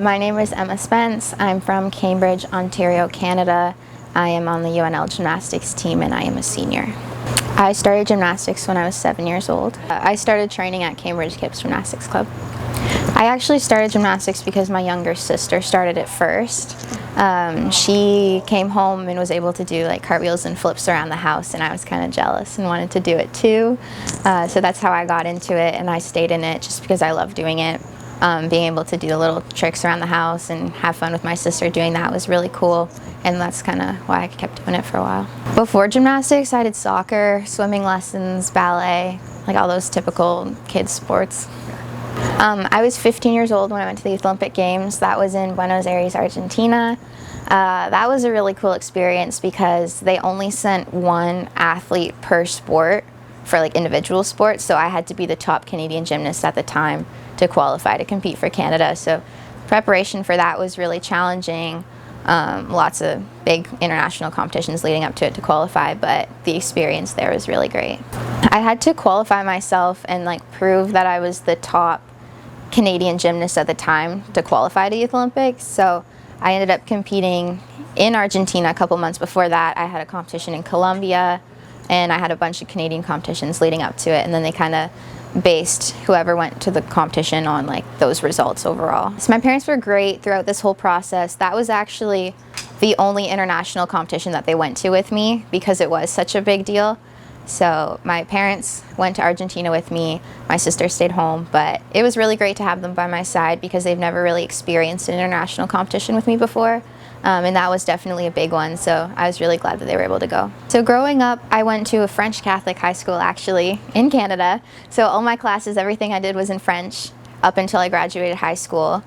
My name is Emma Spence. I'm from Cambridge, Ontario, Canada. I am on the UNL gymnastics team and I am a senior. I started gymnastics when I was 7 years old. I started training at Cambridge Kips Gymnastics Club. I actually started gymnastics because my younger sister started it first. She came home and was able to do like cartwheels and flips around the house, and I was kind of jealous and wanted to do it too. So that's how I got into it, and I stayed in it just because I love doing it. Being able to do the little tricks around the house and have fun with my sister doing that was really cool, and that's kind of why I kept doing it for a while. Before gymnastics, I did soccer, swimming lessons, ballet, like all those typical kids sports. I was 15 years old when I went to the Youth Olympic Games. That was in Buenos Aires, Argentina. That was a really cool experience because they only sent one athlete per sport for like individual sports, so I had to be the top Canadian gymnast at the time to qualify to compete for Canada. So preparation for that was really challenging. Lots of big international competitions leading up to it to qualify, but the experience there was really great. I had to qualify myself and like prove that I was the top Canadian gymnast at the time to qualify to Youth Olympics. So I ended up competing in Argentina a couple months before that. I had a competition in Colombia, and I had a bunch of Canadian competitions leading up to it, and then they kind of based whoever went to the competition on like those results overall. So my parents were great throughout this whole process. That was actually the only international competition that they went to with me because it was such a big deal. So my parents went to Argentina with me, my sister stayed home, but it was really great to have them by my side because they've never really experienced an international competition with me before. And that was definitely a big one, so I was really glad that they were able to go. So growing up, I went to a French Catholic high school actually in Canada. So all my classes, everything I did was in French up until I graduated high school.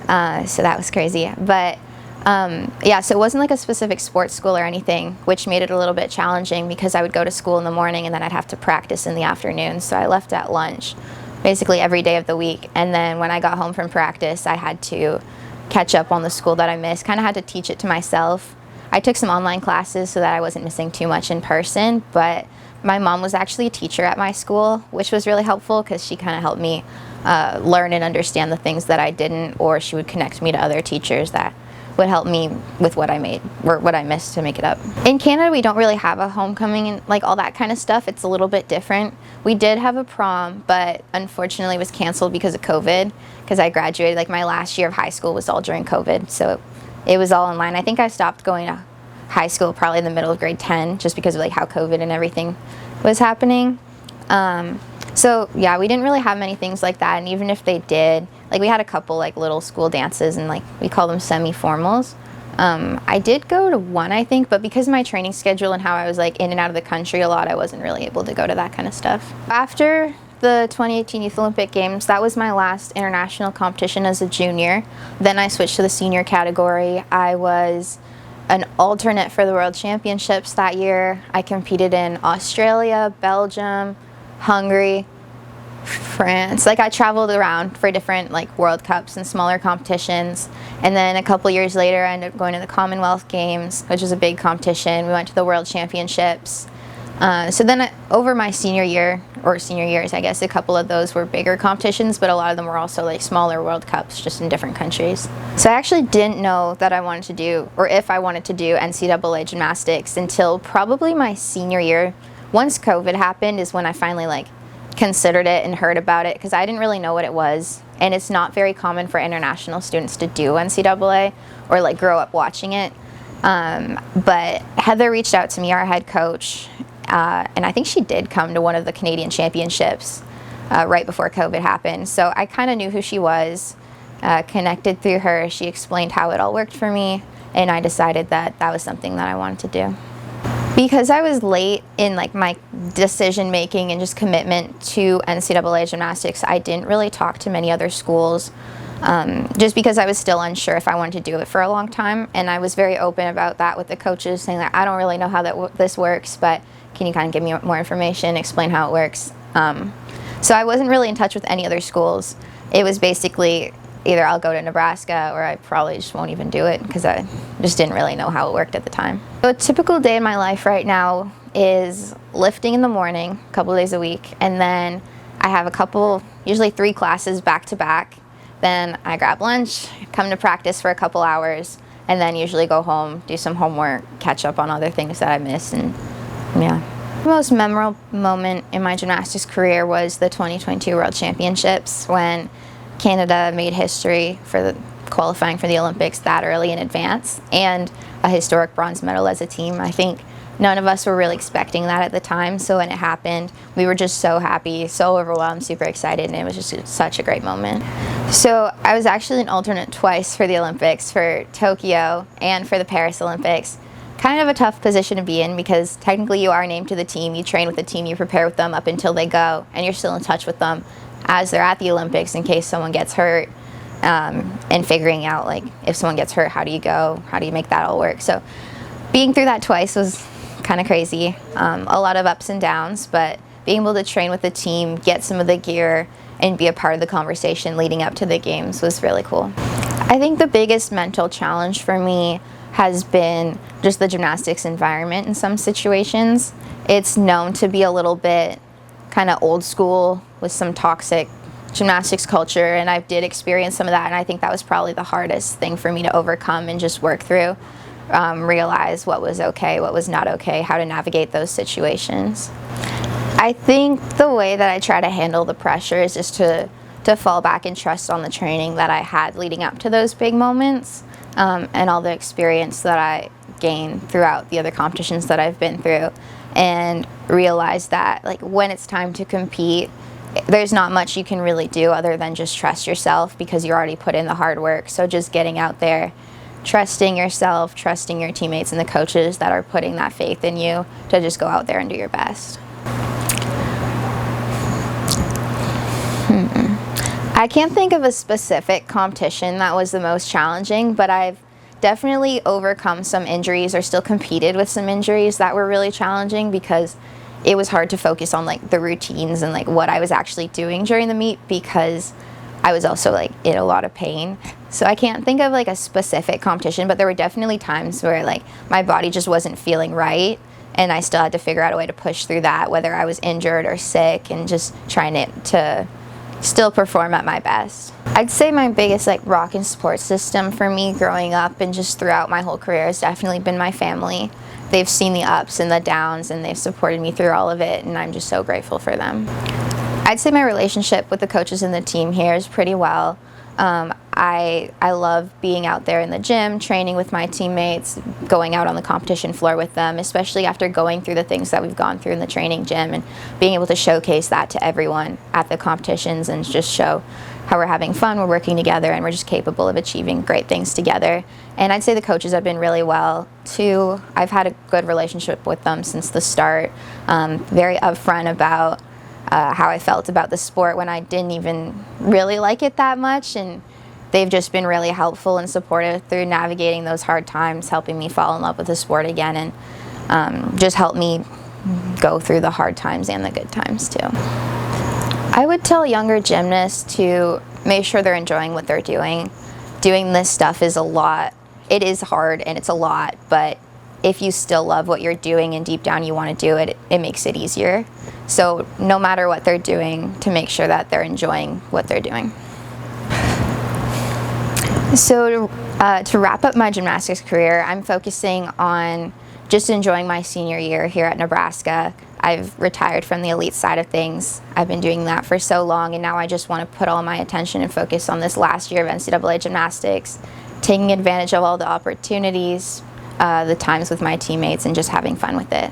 So that was crazy. But yeah, so it wasn't like a specific sports school or anything, which made it a little bit challenging because I would go to school in the morning and then I'd have to practice in the afternoon. So I left at lunch basically every day of the week. And then when I got home from practice, I had to catch up on the school that I missed. Kind of had to teach it to myself. I took some online classes so that I wasn't missing too much in person, but my mom was actually a teacher at my school, which was really helpful because she kind of helped me learn and understand the things that I didn't, or she would connect me to other teachers that would help me with what I made or what I missed to make it up. In Canada, we don't really have a homecoming and like all that kind of stuff. It's a little bit different. We did have a prom, but unfortunately it was canceled because of COVID, because I graduated, like my last year of high school was all during COVID, so it was all online. I think I stopped going to high school probably in the middle of grade 10 just because of like how COVID and everything was happening. So yeah, we didn't really have many things like that, and even if they did, like we had a couple like little school dances and like we call them semi-formals. I did go to one, I think, but because of my training schedule and how I was like in and out of the country a lot, I wasn't really able to go to that kind of stuff. After the 2018 Youth Olympic Games, that was my last international competition as a junior. Then I switched to the senior category. I was an alternate for the World Championships that year. I competed in Australia, Belgium, Hungary, France. Like I traveled around for different like World Cups and smaller competitions, and then a couple years later I ended up going to the Commonwealth Games, which was a big competition. We went to the World Championships. So then over my senior year, or senior years I guess, a couple of those were bigger competitions, but a lot of them were also like smaller World Cups just in different countries. So I actually didn't know that I wanted to do, or if I wanted to do NCAA gymnastics until probably my senior year. Once COVID happened is when I finally like considered it and heard about it, because I didn't really know what it was, and it's not very common for international students to do NCAA or like grow up watching it. But Heather reached out to me, our head coach, and I think she did come to one of the Canadian championships right before COVID happened. So I kind of knew who she was, connected through her. She explained how it all worked for me, and I decided that that was something that I wanted to do. Because I was late in like my decision making and just commitment to NCAA gymnastics, I didn't really talk to many other schools, just because I was still unsure if I wanted to do it for a long time. And I was very open about that with the coaches, saying that I don't really know how this works, but can you kind of give me more information, explain how it works? So I wasn't really in touch with any other schools. It was basically either I'll go to Nebraska or I probably just won't even do it because I just didn't really know how it worked at the time. So a typical day in my life right now is lifting in the morning, a couple of days a week, and then I have usually 3 classes back to back Then I grab lunch, come to practice for a couple hours, and then usually go home, do some homework, catch up on other things that I missed, and yeah. The most memorable moment in my gymnastics career was the 2022 World Championships, when Canada made history for qualifying for the Olympics that early in advance, and a historic bronze medal as a team. I think none of us were really expecting that at the time, so when it happened, we were just so happy, so overwhelmed, super excited, and it was just such a great moment. So I was actually an alternate twice for the Olympics, for Tokyo and for the Paris Olympics. Kind of a tough position to be in, because technically you are named to the team, you train with the team, you prepare with them up until they go, and you're still in touch with them as they're at the Olympics in case someone gets hurt, and figuring out, like, if someone gets hurt, how do you go, how do you make that all work. So being through that twice was kind of crazy. A lot of ups and downs, but being able to train with the team, get some of the gear, and be a part of the conversation leading up to the games was really cool. I think the biggest mental challenge for me has been just the gymnastics environment in some situations. It's known to be a little bit kind of old school with some toxic gymnastics culture, and I did experience some of that, and I think that was probably the hardest thing for me to overcome and just work through. Realize what was okay, what was not okay, how to navigate those situations. I think the way that I try to handle the pressure is just to fall back and trust on the training that I had leading up to those big moments, and all the experience that I gained throughout the other competitions that I've been through, and realize that, like, when it's time to compete, there's not much you can really do other than just trust yourself, because you already put in the hard work. So just getting out there, trusting yourself, trusting your teammates and the coaches that are putting that faith in you to just go out there and do your best. I can't think of a specific competition that was the most challenging, but I've definitely overcome some injuries, or still competed with some injuries that were really challenging, because it was hard to focus on, like, the routines and, like, what I was actually doing during the meet, because I was also, like, in a lot of pain. So I can't think of, like, a specific competition, but there were definitely times where, like, my body just wasn't feeling right, and I still had to figure out a way to push through that, whether I was injured or sick, and just trying to still perform at my best. I'd say my biggest, like, rock and support system for me growing up and just throughout my whole career has definitely been my family. They've seen the ups and the downs, and they've supported me through all of it, and I'm just so grateful for them. I'd say my relationship with the coaches and the team here is pretty well. I love being out there in the gym, training with my teammates, going out on the competition floor with them, especially after going through the things that we've gone through in the training gym, and being able to showcase that to everyone at the competitions and just show how we're having fun, we're working together, and we're just capable of achieving great things together. And I'd say the coaches have been really well too. I've had a good relationship with them since the start. Very upfront about how I felt about the sport when I didn't even really like it that much, and they've just been really helpful and supportive through navigating those hard times, helping me fall in love with the sport again, and just help me go through the hard times and the good times too. I would tell younger gymnasts to make sure they're enjoying what they're doing. Doing this stuff is a lot. It is hard and it's a lot, but if you still love what you're doing and deep down you want to do it, it makes it easier. So no matter what they're doing, to make sure that they're enjoying what they're doing. So to wrap up my gymnastics career, I'm focusing on just enjoying my senior year here at Nebraska. I've retired from the elite side of things. I've been doing that for so long, and now I just want to put all my attention and focus on this last year of NCAA gymnastics, taking advantage of all the opportunities, the times with my teammates, and just having fun with it.